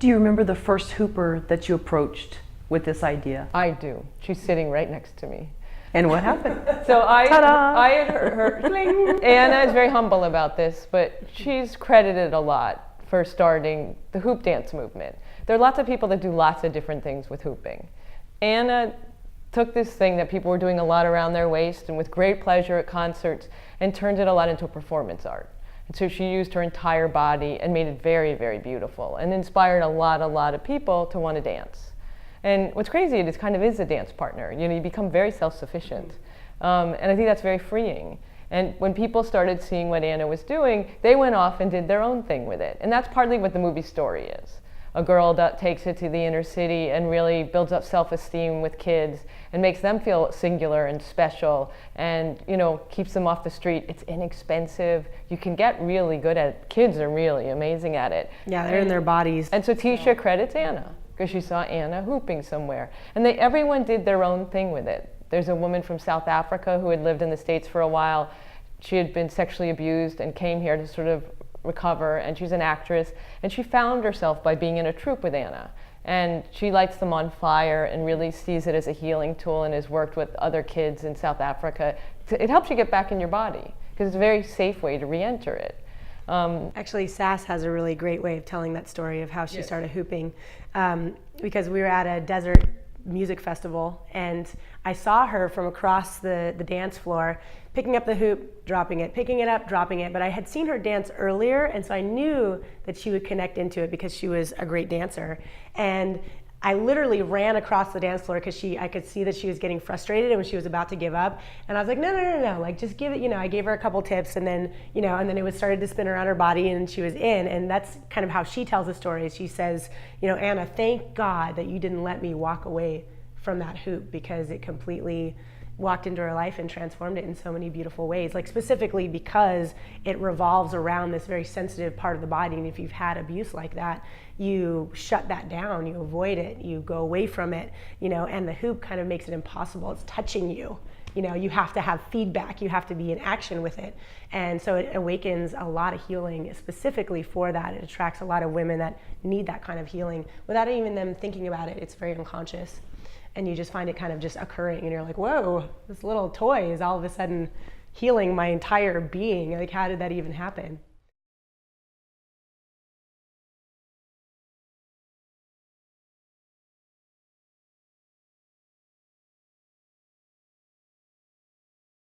Do you remember the first hooper that you approached with this idea? I do. She's sitting right next to me. And what happened? So I had heard her. Anna is very humble about this, but she's credited a lot for starting the hoop dance movement. There are lots of people that do lots of different things with hooping. Anna took this thing that people were doing a lot around their waist and with great pleasure at concerts and turned it a lot into a performance art. And so she used her entire body and made it very, very beautiful and inspired a lot of people to want to dance. And what's crazy, it kind of is a dance partner. You know, you become very self-sufficient. And I think that's very freeing. And when people started seeing what Anna was doing, they went off and did their own thing with it. And that's partly what the movie story is. A girl that takes it to the inner city and really builds up self-esteem with kids and makes them feel singular and special and, you know, keeps them off the street. It's inexpensive. You can get really good at it. Kids are really amazing at it. Yeah, they're in their bodies. And so Tisha credits Anna because she saw Anna hooping somewhere. And everyone did their own thing with it. There's a woman from South Africa who had lived in the States for a while. She had been sexually abused and came here to sort of recover, and she's an actress, and she found herself by being in a troupe with Anna, and she lights them on fire and really sees it as a healing tool and has worked with other kids in South Africa. It helps you get back in your body because it's a very safe way to re-enter it. Actually, Sass has a really great way of telling that story of how she started hooping, because we were at a desert music festival and I saw her from across the dance floor picking up the hoop, dropping it, picking it up, dropping it, but I had seen her dance earlier and so I knew that she would connect into it because she was a great dancer. And I literally ran across the dance floor because I could see that she was getting frustrated and when she was about to give up. And I was like, no, like just give it, you know, I gave her a couple tips and then, you know, and then it started to spin around her body and she was in. And that's kind of how she tells the story. She says, you know, Anna, thank God that you didn't let me walk away from that hoop because it completely walked into her life and transformed it in so many beautiful ways, like specifically because it revolves around this very sensitive part of the body. And if you've had abuse like that, you shut that down, you avoid it, you go away from it, you know, and the hoop kind of makes it impossible. It's touching you. You know, you have to have feedback, you have to be in action with it. And so it awakens a lot of healing specifically for that. It attracts a lot of women that need that kind of healing without even them thinking about it. It's very unconscious. And you just find it kind of just occurring and you're like, whoa, this little toy is all of a sudden healing my entire being. Like, how did that even happen?